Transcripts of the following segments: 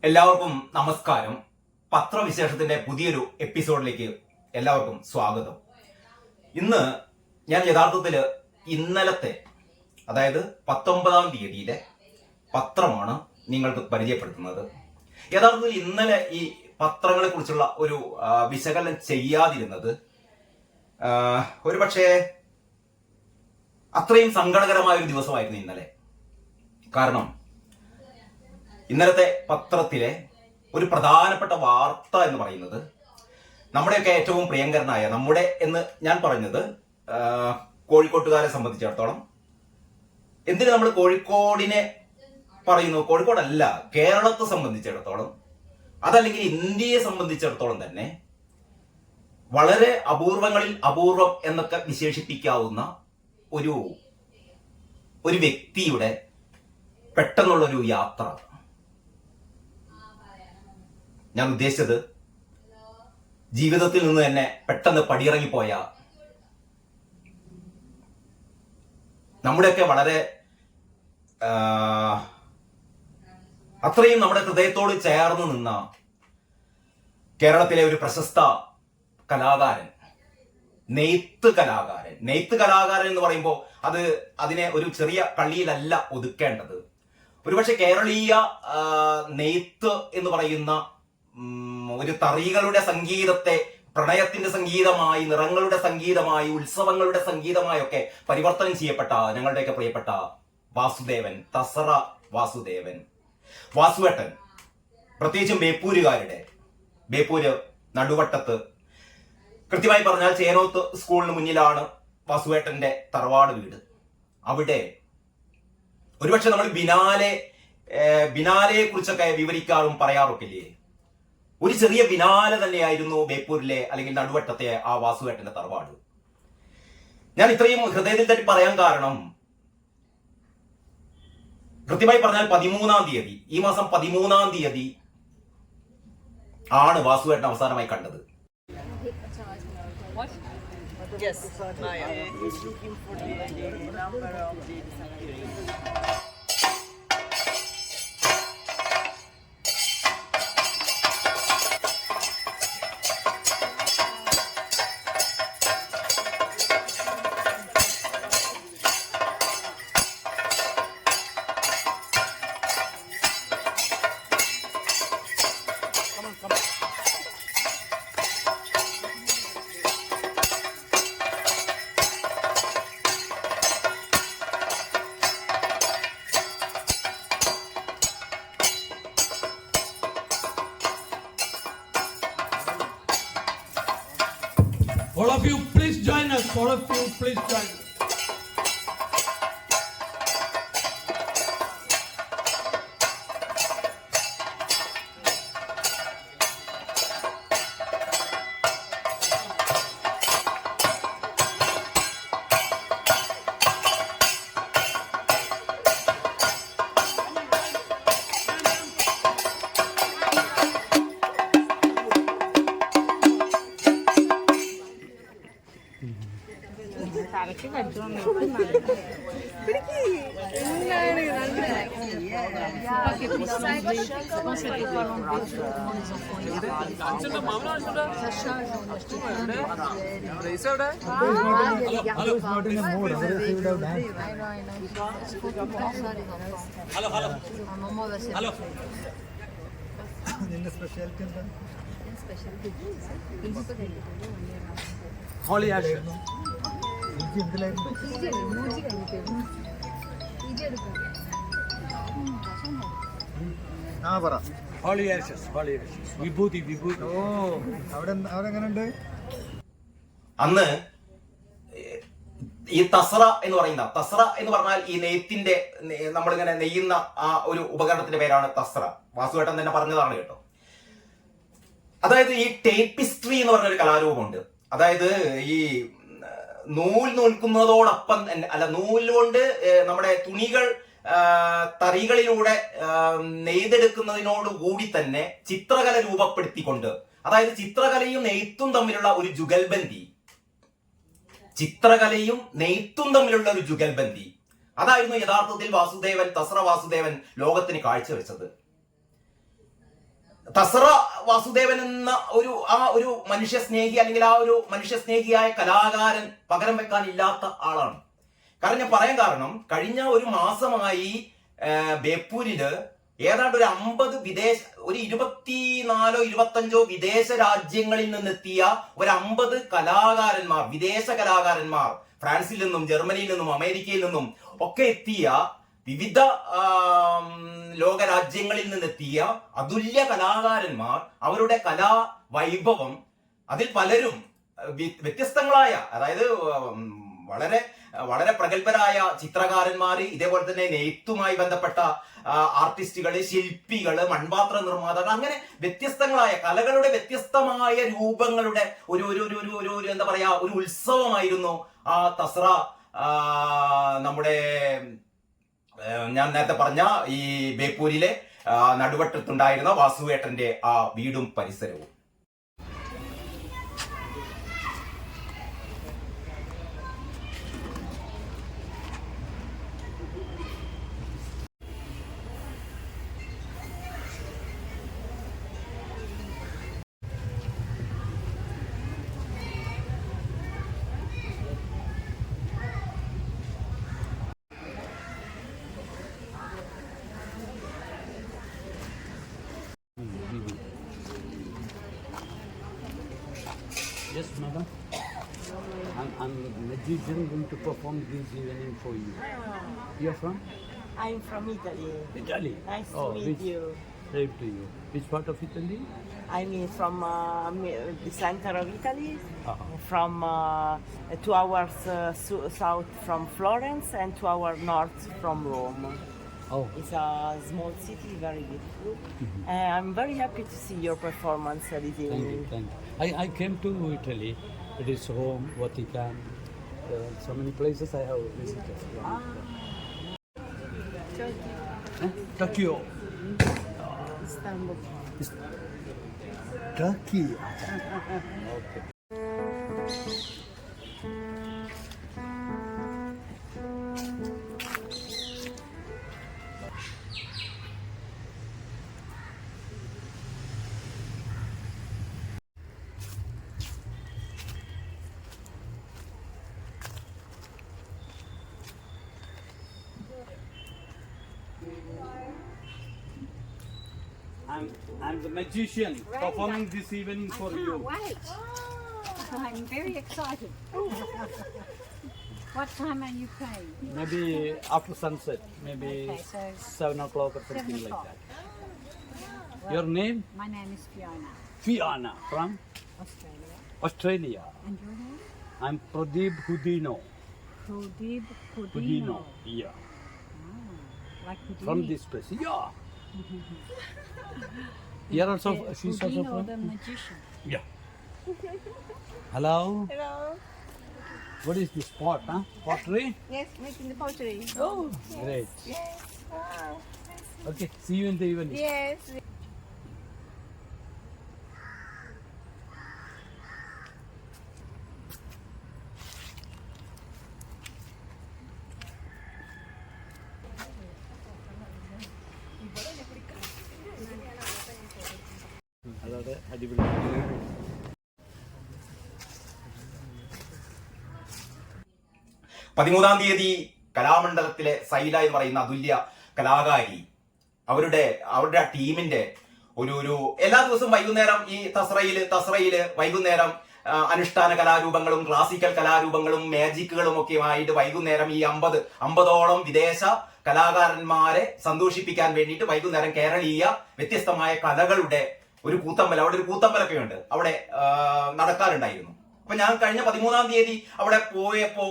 എല്ലാവർക്കും നമസ്കാരം. പത്രവിശേഷത്തിന്റെ പുതിയൊരു എപ്പിസോഡിലേക്ക് എല്ലാവർക്കും സ്വാഗതം. ഇന്ന് ഞാൻ യഥാർത്ഥത്തിൽ ഇന്നലത്തെ, അതായത് 19-ാം തീയതിയിലെ പത്രമാണ് നിങ്ങൾക്ക് പരിചയപ്പെടുത്തുന്നത്. യഥാർത്ഥത്തിൽ ഇന്നലെ ഈ പത്രങ്ങളെ കുറിച്ചുള്ള ഒരു വിശകലനം ചെയ്യാതിരുന്നത് ഒരുപക്ഷെ അത്രയും സങ്കടകരമായ ഒരു ദിവസമായിരുന്നു ഇന്നലെ. കാരണം ഇന്നലത്തെ പത്രത്തിലെ ഒരു പ്രധാനപ്പെട്ട വാർത്ത എന്ന് പറയുന്നത് നമ്മുടെയൊക്കെ ഏറ്റവും പ്രിയങ്കരനായ, നമ്മുടെ എന്ന് ഞാൻ പറഞ്ഞത് കോഴിക്കോട്ടുകാരെ സംബന്ധിച്ചിടത്തോളം, എന്തിന് നമ്മൾ കോഴിക്കോടിനെ പറയുന്നു, കോഴിക്കോടല്ല കേരളത്തെ സംബന്ധിച്ചിടത്തോളം, അതല്ലെങ്കിൽ ഇന്ത്യയെ സംബന്ധിച്ചിടത്തോളം തന്നെ വളരെ അപൂർവങ്ങളിൽ അപൂർവം എന്നൊക്കെ വിശേഷിപ്പിക്കാവുന്ന ഒരു വ്യക്തിയുടെ പെട്ടെന്നുള്ളൊരു യാത്ര. ഞാൻ ഉദ്ദേശിച്ചത് ജീവിതത്തിൽ നിന്ന് തന്നെ പെട്ടെന്ന് പടിയിറങ്ങിപ്പോയ, നമ്മുടെയൊക്കെ വളരെ അത്രയും നമ്മുടെ ഹൃദയത്തോട് ചേർന്ന് നിന്ന കേരളത്തിലെ ഒരു പ്രശസ്ത കലാകാരൻ, നെയ്ത്ത് കലാകാരൻ എന്ന് പറയുമ്പോൾ അതിനെ ഒരു ചെറിയ കള്ളിയിലല്ല ഒതുക്കേണ്ടത്. ഒരുപക്ഷെ കേരളീയ നെയ്ത്ത് എന്ന് പറയുന്ന ഒരു തറികളുടെ സംഗീതത്തെ പ്രണയത്തിന്റെ സംഗീതമായി, നിറങ്ങളുടെ സംഗീതമായി, ഉത്സവങ്ങളുടെ സംഗീതമായൊക്കെ പരിവർത്തനം ചെയ്യപ്പെട്ട ഞങ്ങളുടെയൊക്കെ പ്രിയപ്പെട്ട വാസുദേവൻ, തസറ വാസുവേട്ടൻ, പ്രത്യേകിച്ചും ബേപ്പൂര് നടുവട്ടത്ത്, കൃത്യമായി പറഞ്ഞാൽ ചേനോത്ത് സ്കൂളിന് മുന്നിലാണ് വാസുവേട്ടന്റെ തറവാട് വീട്. അവിടെ ഒരുപക്ഷെ നമ്മൾ ബിനാലയെ കുറിച്ചൊക്കെ വിവരിക്കാറും പറയാറൊക്കെ ഇല്ലേ, ഒരു ചെറിയ ബിനാല തന്നെയായിരുന്നു ബേപ്പൂരിലെ അല്ലെങ്കിൽ നടുവട്ടത്തെ ആ വാസുവേട്ടന്റെ തറവാട്. ഞാൻ ഇത്രയും ഹൃദയത്തിൽ തട്ടി പറയാൻ കാരണം, കൃത്യമായി പറഞ്ഞാൽ 13-ാം തീയതി, ഈ മാസം 13-ാം തീയതി ആണ് വാസുവേട്ടൻ അവസാനമായി കണ്ടത്. Yes, Maya is looking for the number of the disappearing. All of you, please join us. All of you, please join us. Holy Ashes. Holy Ashes. വിഭൂതി. ഓ, അവിടെ എങ്ങനെയുണ്ട്? അന്ന് ഈ തസറ എന്ന് പറഞ്ഞാൽ ഈ നെയ്ത്തിന്റെ, നമ്മളിങ്ങനെ നെയ്യുന്ന ആ ഒരു ഉപകരണത്തിന്റെ പേരാണ് തസറ. വാസുവേട്ടൻ തന്നെ പറഞ്ഞതാണ് കേട്ടോ. അതായത് ഈ ടേപ്പിസ്ട്രി എന്ന് പറഞ്ഞൊരു കലാരൂപമുണ്ട്. അതായത് ഈ നൂൽക്കുന്നതോടൊപ്പം അല്ല, നൂലുകൊണ്ട് നമ്മുടെ തുണികൾ തറികളിലൂടെ നെയ്തെടുക്കുന്നതിനോട് കൂടി തന്നെ ചിത്രകല രൂപപ്പെടുത്തിക്കൊണ്ട്, അതായത് ചിത്രകലയും നെയ്ത്തും തമ്മിലുള്ള ഒരു ജുഗൽബന്ദി, അതായിരുന്നു യഥാർത്ഥത്തിൽ തസറ വാസുദേവൻ ലോകത്തിന് കാഴ്ചവെച്ചത്. തസ്ര വാസുദേവൻ എന്ന ഒരു മനുഷ്യ സ്നേഹി അല്ലെങ്കിൽ ആ ഒരു മനുഷ്യ സ്നേഹിയായ കലാകാരൻ പകരം വെക്കാനില്ലാത്ത ആളാണ്. കാരണം ഞാൻ പറയാൻ കാരണം, കഴിഞ്ഞ ഒരു മാസമായി ബേപ്പൂരില് ഏതാണ്ട് ഒരു 50 ഒരു 24-25 വിദേശ രാജ്യങ്ങളിൽ നിന്നെത്തിയ ഒരു 50 കലാകാരന്മാർ, വിദേശ കലാകാരന്മാർ, ഫ്രാൻസിൽ നിന്നും ജർമ്മനിയിൽ നിന്നും അമേരിക്കയിൽ നിന്നും ഒക്കെ എത്തിയ, വിവിധ ലോക രാജ്യങ്ങളിൽ നിന്നെത്തിയ അതുല്യ കലാകാരന്മാർ അവരുടെ കലാ വൈഭവം, അതിൽ പലരും വ്യത്യസ്തങ്ങളായ, അതായത് വളരെ വളരെ പ്രഗത്ഭരായ ചിത്രകാരന്മാര്, ഇതേപോലെ തന്നെ നെയ്ത്തുമായി ബന്ധപ്പെട്ട ആർട്ടിസ്റ്റുകള്, ശില്പികള്, മൺപാത്ര നിർമ്മാതാക്കൾ, അങ്ങനെ വ്യത്യസ്തങ്ങളായ കലകളുടെ വ്യത്യസ്തമായ രൂപങ്ങളുടെ ഒരു എന്താ പറയാ ഒരു ഉത്സവമായിരുന്നു ആ തസ്ര. നമ്മുടെ ഞാൻ നേരത്തെ പറഞ്ഞ ഈ ബേപ്പൂരിലെ നടുവട്ടത്തുണ്ടായിരുന്ന വാസുവേട്ടന്റെ ആ വീടും പരിസരവും. Yes, madam. I'm magician going to perform this evening for you. You're from? I'm from Italy. Italy. Nice to meet which, you. Same to you. Which part of Italy? I'm from the center of Italy, from 2 hours south from Florence and 2 hours north from Rome. Oh. It's a small city, very beautiful. I'm very happy to see your performance this Thank evening. you, thank you. I came to Italy. It is Rome, Vatican. So many places I have visited. Tokyo. Istanbul. Turkey. Okay. I'm the magician performing this evening for you. Wait. I'm very excited. What time are you playing? Maybe after sunset, maybe Okay, so 7 o'clock or something 7 like o'clock. that. Your name? My name is Fiona, Fiona from Australia. Australia. And your name? I'm Pradeep Houdino. Pradeep Houdino. Houdino. Yeah. Like Houdini. From this place. Yeah. You're also, she's also Houdino from? the magician. Yeah. Hello. Hello. What is this pot, huh? Pottery? Yes, making the pottery. Oh, great. Yes. Wow. Okay, see you in the evening. Yes. അതായത് അടിപൊളി. 13-ാം തീയതി കലാമണ്ഡലത്തിലെ സൈല എന്ന് പറയുന്ന അതുല്യ കലാകാരി, അവരുടെ ആ ടീമിന്റെ ഒരു എല്ലാ ദിവസവും വൈകുന്നേരം ഈ തസ്രയില് വൈകുന്നേരം അനുഷ്ഠാന കലാരൂപങ്ങളും ക്ലാസിക്കൽ കലാരൂപങ്ങളും മാജിക്കുകളും ഒക്കെ ആയിട്ട് വൈകുന്നേരം ഈ 50ഓളം വിദേശ കലാകാരന്മാരെ സന്തോഷിപ്പിക്കാൻ വേണ്ടിയിട്ട് വൈകുന്നേരം കേരളീയ വ്യത്യസ്തമായ കലകളുടെ ഒരു കൂത്തമ്പലം, അവിടെ ഒരു കൂത്തമ്പലൊക്കെ ഉണ്ട്, അവിടെ നടക്കാറുണ്ടായിരുന്നു. അപ്പൊ ഞാൻ കഴിഞ്ഞ 13-ാം തീയതി അവിടെ പോയപ്പോ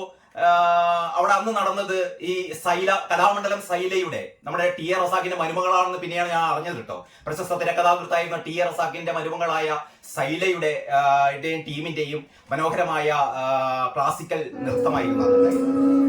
അവിടെ അന്ന് നടന്നത് ഈ കലാമണ്ഡലം സൈലയുടെ, നമ്മുടെ ടി എ റസാഖിന്റെ മരുമകളാണെന്ന് പിന്നെയാണ് ഞാൻ അറിഞ്ഞത് കേട്ടോ. പ്രശസ്ത തിരക്കഥാകൃത്തായിരുന്ന ടി എ റസാഖിന്റെ മരുമകളായ സൈലയുടെ ടീമിന്റെയും മനോഹരമായ classical നൃത്തമായിരുന്നു അതുണ്ടായിരുന്നത്.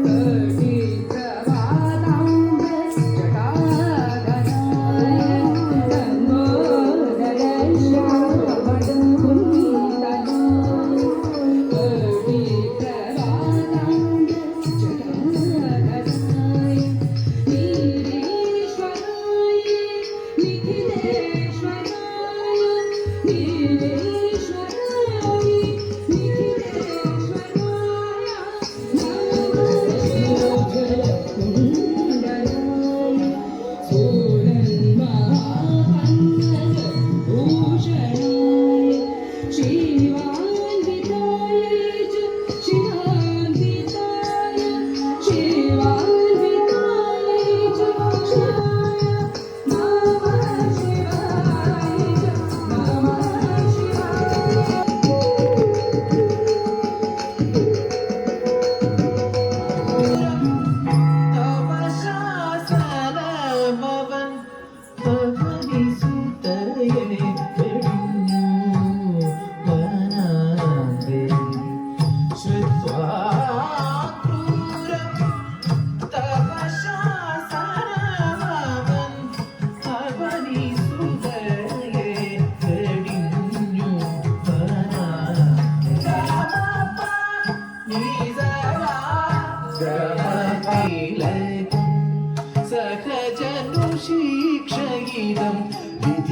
Thank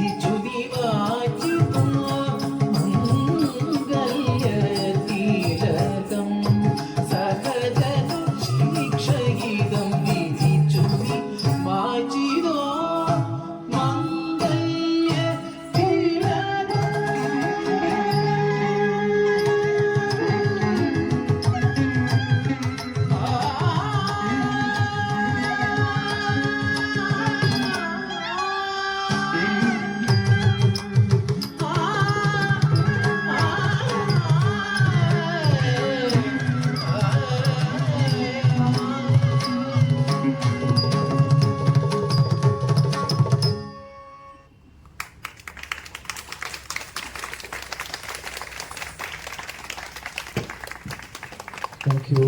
you,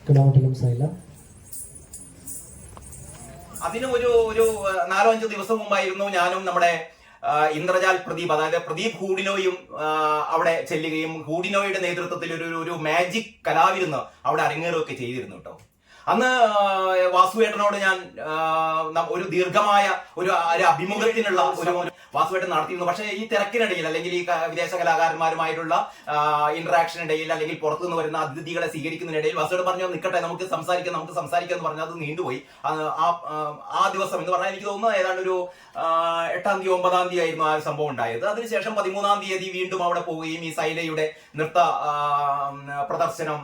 Kadavattalam Saila. അതിന് ഒരു 4-5 ദിവസം മുമ്പായിരുന്നു ഞാനും നമ്മുടെ ഇന്ദ്രജാൽ പ്രദീപ്, അതായത് പ്രദീപ് ഹൂഡിനോയും അവിടെ ചെല്ലുകയും ഹൂഡിനോയുടെ നേതൃത്വത്തിൽ ഒരു മാജിക് കലാവിരുന്ന് അവിടെ അരങ്ങേറുകയൊക്കെ ചെയ്തിരുന്നു കേട്ടോ. അന്ന് വാസുവേട്ടനോട് ഞാൻ ഒരു ദീർഘമായ ഒരു അഭിമുഖത്തിനുള്ള ഒരു വാസുവേട്ടൻ നടത്തിയിരുന്നു. പക്ഷേ ഈ തിരക്കിനിടയിൽ അല്ലെങ്കിൽ ഈ വിദേശ കലാകാരന്മാരുമായിട്ടുള്ള ഇന്ററാക്ഷനിടയിൽ അല്ലെങ്കിൽ പുറത്തുനിന്ന് വരുന്ന അതിഥികളെ സ്വീകരിക്കുന്നതിനിടയിൽ വാസുവേട്ടൻ പറഞ്ഞു നിൽക്കട്ടെ നമുക്ക് സംസാരിക്കാം എന്ന് പറഞ്ഞാൽ അത് നീണ്ടുപോയി. ആ ദിവസം എന്ന് പറഞ്ഞാൽ എനിക്ക് തോന്നുന്നു ഏതാണ്ട് ഒരു 8-ാം തീയതി 9-ാം തീയതി ആയിരുന്നു ആ സംഭവം ഉണ്ടായത്. അതിനുശേഷം 13-ാം തീയതി വീണ്ടും അവിടെ പോവുകയും ഈ സൈലയുടെ നൃത്ത പ്രദർശനം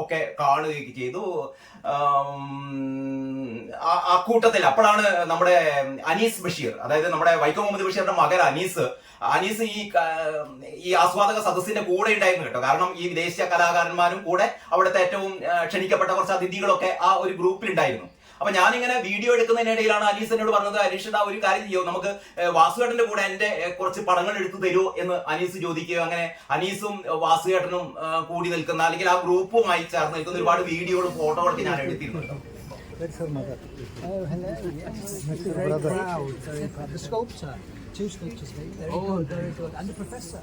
ഒക്കെ കാണുകയൊക്കെ ചെയ്തു. ആ കൂട്ടത്തിൽ അപ്പോഴാണ് നമ്മുടെ അനീസ് ബഷീർ, അതായത് നമ്മുടെ വൈക്കം മുഹമ്മദ് ബഷീറിന്റെ മകൻ അനീസ് ഈ ആസ്വാദക സദസ്സിന്റെ കൂടെ ഉണ്ടായിരുന്നു കേട്ടോ. കാരണം ഈ വിദേശ കലാകാരന്മാരും കൂടെ അവിടുത്തെ ഏറ്റവും ക്ഷണിക്കപ്പെട്ട കുറച്ച് അതിഥികളൊക്കെ ആ ഒരു ഗ്രൂപ്പിൽ ഉണ്ടായിരുന്നു. അപ്പൊ ഞാനിങ്ങനെ വീഡിയോ എടുക്കുന്നതിനിടയിലാണ് അനീസ് എന്നോട് പറഞ്ഞത്, അനീഷ് ഒരു കാര്യം ചെയ്യോ, നമുക്ക് വാസുകേട്ടന്റെ കൂടെ എന്റെ കുറച്ച് പടങ്ങൾ എടുത്തു തരുമോ എന്ന് അനീസ് ചോദിക്കുകയോ. അങ്ങനെ അനീസും വാസുകേട്ടനും കൂടി നിൽക്കുന്ന അല്ലെങ്കിൽ ആ ഗ്രൂപ്പുമായി ചേർന്ന് നിൽക്കുന്ന ഒരുപാട് വീഡിയോകളും ഫോട്ടോകളൊക്കെ ഞാൻ എടുത്തിരുന്നു. That's her mother. Oh, hello. Yes. Very proud. Very proud. The sculptor. 2 sculptures. Very good. And the professor.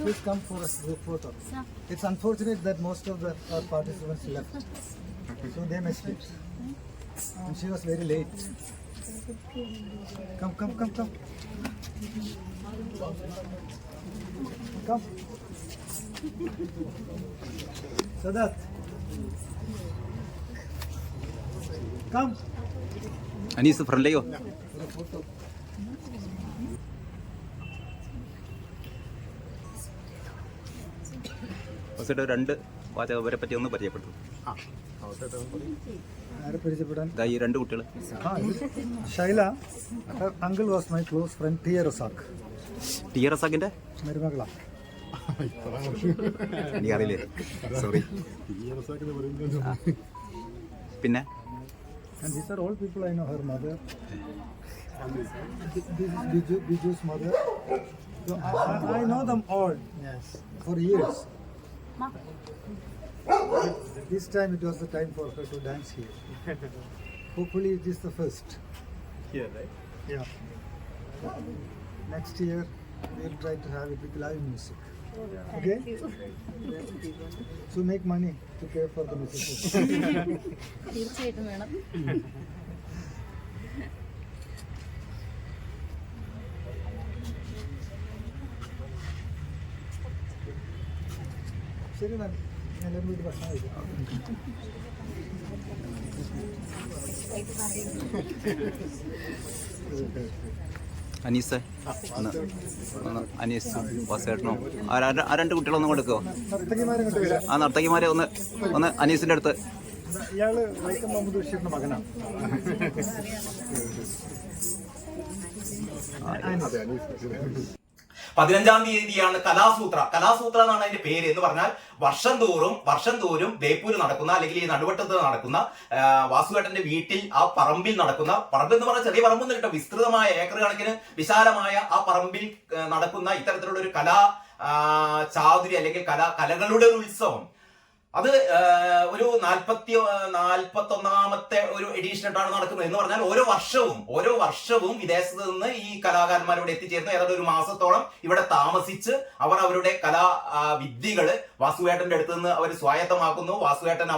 Please come for a group photo. It's unfortunate that most of the participants left. So they missed it. And she was very late. Come. Come. Sadat. Come. Anees ഫ്രണ്ടിലേക്കോ? രണ്ട് വാചകവരെ പറ്റി ഒന്ന് പരിചയപ്പെട്ടു. ഈ 2 കുട്ടികൾ. Shaila, her uncle was my close friend T.A. Rasak. T റസാക്കിന്റെ മരുമകളാ. എനിക്കറിയില്ലേ, sorry. പിന്നെ And these are all people I know. Her mother. This is Biju's mother. So I know them all. Yes. For years. This time it was the time for her to dance here. Hopefully it is the first. Here, right? Yeah. Next year we will try to have it with live music. Okay? So make money to pay for the musicians. തീർച്ചയായിട്ടും വേണം. ശരി ഞാൻ എല്ലാവരും വീട്ടിൽ ഭക്ഷണം കഴിക്കാം. അനീസ് അനീസും വാസേട്ടനും ആ 2 കുട്ടികളൊന്നും കൊടുക്കുമോ? നർത്തകിമാരെ കൊണ്ട് വരാം. ആ നർത്തകിമാരെ ഒന്ന് അനീസിന്റെ അടുത്ത്. ഇയാള് വൈക്കം മുഹമ്മദ് ബഷീറിന്റെ മകനാണ്. 15-ാം തീയതിയാണ് കലാസൂത്ര എന്നാണ് അതിന്റെ പേര്. എന്ന് പറഞ്ഞാൽ വർഷം തോറും ബേപ്പൂര് നടക്കുന്ന അല്ലെങ്കിൽ ഈ നടുവട്ടത്ത് നടക്കുന്ന വാസുവേട്ടന്റെ വീട്ടിൽ ആ പറമ്പിൽ നടക്കുന്ന, പറമ്പ് എന്ന് പറഞ്ഞാൽ ചെറിയ പറമ്പൊന്നും കിട്ടും, വിസ്തൃതമായ ഏക്കർ കണക്കിന് വിശാലമായ ആ പറമ്പിൽ നടക്കുന്ന ഇത്തരത്തിലുള്ള ഒരു കലാ ചാതുരി അല്ലെങ്കിൽ കലകളുടെ ഒരു ഉത്സവം അത് ഒരു 41ാമത്തെ ഒരു എഡീഷനായിട്ടാണ് നടക്കുന്നത്. എന്ന് പറഞ്ഞാൽ ഓരോ വർഷവും വിദേശത്ത് നിന്ന് ഈ കലാകാരന്മാരോട് എത്തിച്ചേർന്ന് ഏതാണ്ട് ഒരു മാസത്തോളം ഇവിടെ താമസിച്ച് അവർ അവരുടെ കലാ വിദ്യകള് വാസുവേട്ടന്റെ അടുത്ത് നിന്ന് അവർ സ്വായത്തമാക്കുന്നു. വാസുവേട്ടൻ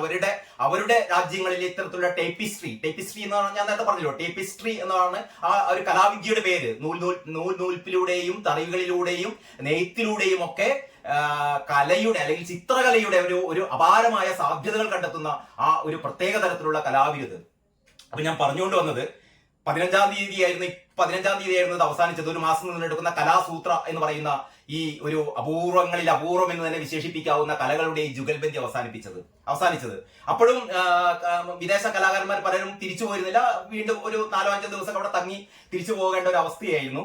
അവരുടെ രാജ്യങ്ങളിൽ ഇത്തരത്തിലുള്ള ടേപ്പിസ്ട്രി എന്ന് പറഞ്ഞാൽ ഞാൻ നേരത്തെ പറഞ്ഞല്ലോ, ടേപ്പിസ്ട്രി എന്നാണ് ആ ഒരു കലാവിദ്യയുടെ പേര്. നൂൽപ്പിലൂടെയും തറികളിലൂടെയും നെയ്ത്തിലൂടെയും ഒക്കെ കലയുടെ അല്ലെങ്കിൽ ചിത്രകലയുടെ ഒരു അപാരമായ സാധ്യതകൾ കണ്ടെത്തുന്ന ആ ഒരു പ്രത്യേക തരത്തിലുള്ള കലാവിരുത്. അപ്പൊ ഞാൻ പറഞ്ഞുകൊണ്ട് വന്നത് 15-ാം തീയതിയായിരുന്നു ഇത് അവസാനിച്ചത്. ഒരു മാസം നിന്നെടുക്കുന്ന കലാസൂത്ര എന്ന് പറയുന്ന ഈ ഒരു അപൂർവങ്ങളിൽ അപൂർവം എന്ന് തന്നെ വിശേഷിപ്പിക്കാവുന്ന കലകളുടെ ഈ ജുഗൽബന്ദി അവസാനിച്ചത്. അപ്പോഴും വിദേശ കലാകാരന്മാർ പലരും തിരിച്ചു പോയിരുന്നില്ല. വീണ്ടും ഒരു 4-5 ദിവസം അവിടെ തങ്ങി തിരിച്ചു പോകേണ്ട ഒരു അവസ്ഥയായിരുന്നു.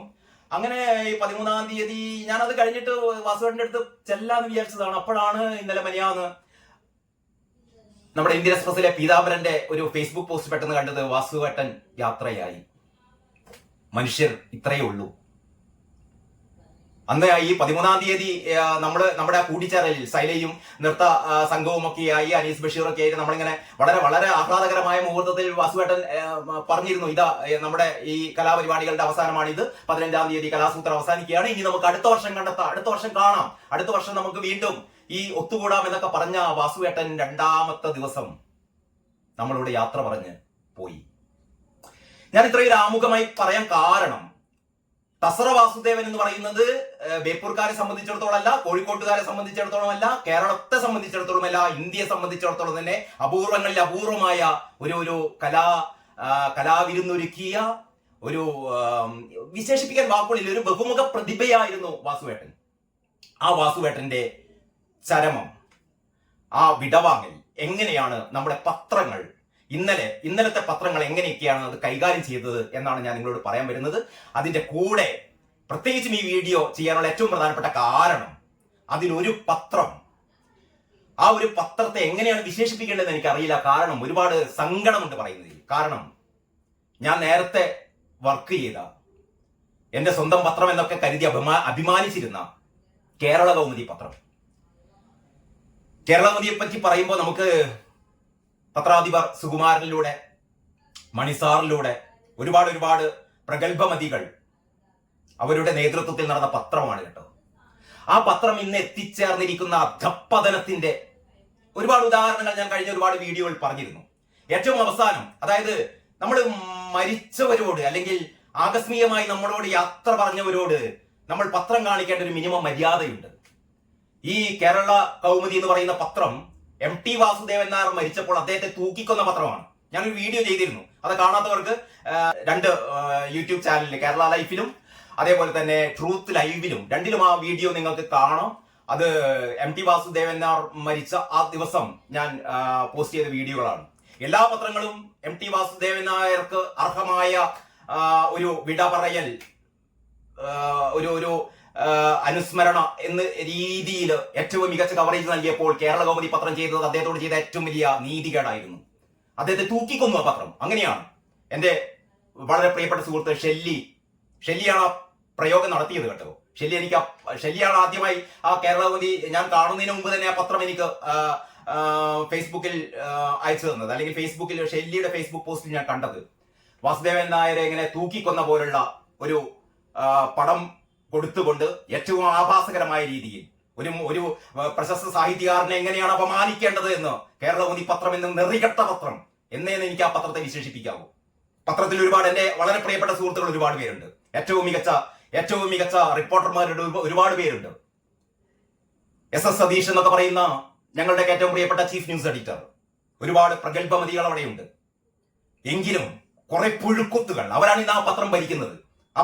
അങ്ങനെ ഈ 13-ാം തീയതി ഞാനത് കഴിഞ്ഞിട്ട് വാസുവേട്ടന്റെ അടുത്ത് ചെല്ലാന്ന് വിചാരിച്ചതാണ്. അപ്പോഴാണ് ഇന്നലെ മനിയാന്ന് നമ്മുടെ ഇന്ത്യൻ എക്സ്പ്രസിലെ പീതാംബരന്റെ ഒരു ഫേസ്ബുക്ക് പോസ്റ്റ് പെട്ടെന്ന് കണ്ടത്. വാസുവേട്ടൻ യാത്രയായി. മനുഷ്യർ ഇത്രയേ ഉള്ളൂ. അന്ന് ഈ 13-ാം തീയതി നമ്മുടെ കൂടിച്ചേരലിൽ സൈലയും നൃത്ത സംഘവും ഒക്കെയായി അനീസ് ബഷീറൊക്കെ ആയിട്ട് നമ്മളിങ്ങനെ വളരെ വളരെ ആഹ്ലാദകരമായ മുഹൂർത്തത്തിൽ വാസുവേട്ടൻ പറഞ്ഞിരുന്നു, ഇതാ നമ്മുടെ ഈ കലാപരിപാടികളുടെ അവസാനമാണിത്, 15-ാം തീയതി കലാസൂത്രം അവസാനിക്കുകയാണ്, ഇനി നമുക്ക് അടുത്ത വർഷം കണ്ടെത്താം, അടുത്ത വർഷം കാണാം, അടുത്ത വർഷം നമുക്ക് വീണ്ടും ഈ ഒത്തുകൂടാം എന്നൊക്കെ പറഞ്ഞ വാസുവേട്ടൻ 2ാമത്തെ ദിവസം നമ്മളോട് യാത്ര പറഞ്ഞ് പോയി. ഞാൻ ഇത്രയും ആമുഖമായി പറയാൻ കാരണം, തസറ വാസുദേവൻ എന്ന് പറയുന്നത് ബേപ്പൂർക്കാരെ സംബന്ധിച്ചിടത്തോളം അല്ല, കോഴിക്കോട്ടുകാരെ സംബന്ധിച്ചിടത്തോളം അല്ല, കേരളത്തെ സംബന്ധിച്ചിടത്തോളം അല്ല, ഇന്ത്യയെ സംബന്ധിച്ചിടത്തോളം തന്നെ അപൂർവങ്ങളിൽ അപൂർവമായ ഒരു കലാവിരുന്നൊരുക്കിയ ഒരു വിശേഷിപ്പിക്കാൻ വാക്കുകളിൽ ഒരു ബഹുമുഖ പ്രതിഭയായിരുന്നു വാസുവേട്ടൻ. ആ വാസുവേട്ടന്റെ ചരമം, ആ വിടവാങ്ങൽ എങ്ങനെയാണ് നമ്മുടെ പത്രങ്ങൾ ഇന്നലത്തെ പത്രങ്ങൾ എങ്ങനെയൊക്കെയാണ് അത് കൈകാര്യം ചെയ്തത് എന്നാണ് ഞാൻ നിങ്ങളോട് പറയാൻ വരുന്നത്. അതിന്റെ കൂടെ പ്രത്യേകിച്ചും ഈ വീഡിയോ ചെയ്യാനുള്ള ഏറ്റവും പ്രധാനപ്പെട്ട കാരണം, അതിലൊരു പത്രം, ആ ഒരു പത്രത്തെ എങ്ങനെയാണ് വിശേഷിപ്പിക്കേണ്ടതെന്ന് എനിക്കറിയില്ല. കാരണം ഒരുപാട് സങ്കടമുണ്ട് പറയുന്നതിൽ. കാരണം ഞാൻ നേരത്തെ വർക്ക് ചെയ്ത, എന്റെ സ്വന്തം പത്രം എന്നൊക്കെ കരുതി അഭിമാനിച്ചിരുന്ന കേരള കൗമുദി പത്രം. കേരള കൗമുദിയെ പറ്റി പറയുമ്പോൾ നമുക്ക് പത്രാധിപർ സുകുമാരനിലൂടെ, മണിസാറിലൂടെ ഒരുപാട് പ്രഗത്ഭമതികൾ അവരുടെ നേതൃത്വത്തിൽ നടന്ന പത്രമാണ് കേട്ടോ. ആ പത്രം ഇന്ന് എത്തിച്ചേർന്നിരിക്കുന്ന അധപ്പതനത്തിന്റെ ഒരുപാട് ഉദാഹരണങ്ങൾ ഞാൻ കഴിഞ്ഞ ഒരുപാട് വീഡിയോകൾ പറഞ്ഞിരുന്നു. ഏറ്റവും അവസാനം, അതായത് നമ്മൾ മരിച്ചവരോട് അല്ലെങ്കിൽ ആകസ്മികമായി നമ്മളോട് യാത്ര പറഞ്ഞവരോട് നമ്മൾ പത്രം കാണിക്കേണ്ട ഒരു മിനിമം മര്യാദയുണ്ട്. ഈ കേരള കൗമുദി എന്ന് പറയുന്ന പത്രം MT വാസുദേവൻ നായർ മരിച്ചപ്പോൾ അദ്ദേഹത്തെ തൂക്കിക്കൊന്ന പത്രമാണ്. ഞാനൊരു വീഡിയോ ചെയ്തിരുന്നു. അത് കാണാത്തവർക്ക് 2 യൂട്യൂബ് ചാനലിൽ, കേരള ലൈഫിലും അതേപോലെ തന്നെ ട്രൂത്ത് ലൈവിലും, രണ്ടിലും ആ വീഡിയോ നിങ്ങൾക്ക് കാണാം. അത് MT വാസുദേവൻ നായർ മരിച്ച ആ ദിവസം ഞാൻ പോസ്റ്റ് ചെയ്ത വീഡിയോകളാണ്. എല്ലാ പത്രങ്ങളും MT വാസുദേവൻ നായർക്ക് അർഹമായ ഒരു വിട പറയൽ, ഒരു അനുസ്മരണ എന്ന രീതിയിൽ ഏറ്റവും മികച്ച കവറേജ് നൽകിയപ്പോൾ കേരള കൗമുദി പത്രം ചെയ്തത് അദ്ദേഹത്തോട് ചെയ്ത ഏറ്റവും വലിയ നീതികേടായിരുന്നു. അദ്ദേഹത്തെ തൂക്കിക്കൊന്നു ആ പത്രം. അങ്ങനെയാണ് എന്റെ വളരെ പ്രിയപ്പെട്ട സുഹൃത്ത് ഷെല്ലിയാണ് ആ പ്രയോഗം നടത്തിയത് കേട്ടോ. ഷെല്ലിയാണ് ആദ്യമായി ആ കേരള കൗമുദി ഞാൻ കാണുന്നതിന് മുമ്പ് തന്നെ ആ പത്രം എനിക്ക് ഫേസ്ബുക്കിൽ അയച്ചു തന്നത്, അല്ലെങ്കിൽ ഫേസ്ബുക്കിൽ ഷെല്ലിയുടെ ഫേസ്ബുക്ക് പോസ്റ്റിൽ ഞാൻ കണ്ടത്. വാസുദേവൻ നായരെ ഇങ്ങനെ തൂക്കിക്കൊന്ന പോലുള്ള ഒരു പടം കൊടുത്തുകൊണ്ട് ഏറ്റവും ആഭാസകരമായ രീതിയിൽ ഒരു പ്രശസ്ത സാഹിത്യകാരനെ എങ്ങനെയാണ് അപമാനിക്കേണ്ടത് എന്ന് കേരള കൗമുദി പത്രം എന്ന നെറികെട്ട പത്രം എന്നേന്ന് എനിക്ക് ആ പത്രത്തെ വിശേഷിപ്പിക്കാവൂ. പത്രത്തിൽ എന്റെ വളരെ പ്രിയപ്പെട്ട സുഹൃത്തുക്കൾ ഒരുപാട് പേരുണ്ട്. ഏറ്റവും മികച്ച റിപ്പോർട്ടർമാരുടെ ഒരുപാട് പേരുണ്ട്. SS സതീഷ് എന്നൊക്കെ പറയുന്ന ഞങ്ങളുടെ ഏറ്റവും പ്രിയപ്പെട്ട ചീഫ് ന്യൂസ് എഡിറ്റർ, ഒരുപാട് പ്രഗത്ഭമതികൾ അവിടെയുണ്ട്. എങ്കിലും കുറെ പുഴുക്കുത്തുകൾ, അവരാണ് ഇന്ന് ആ പത്രം ഭരിക്കുന്നത്. ആ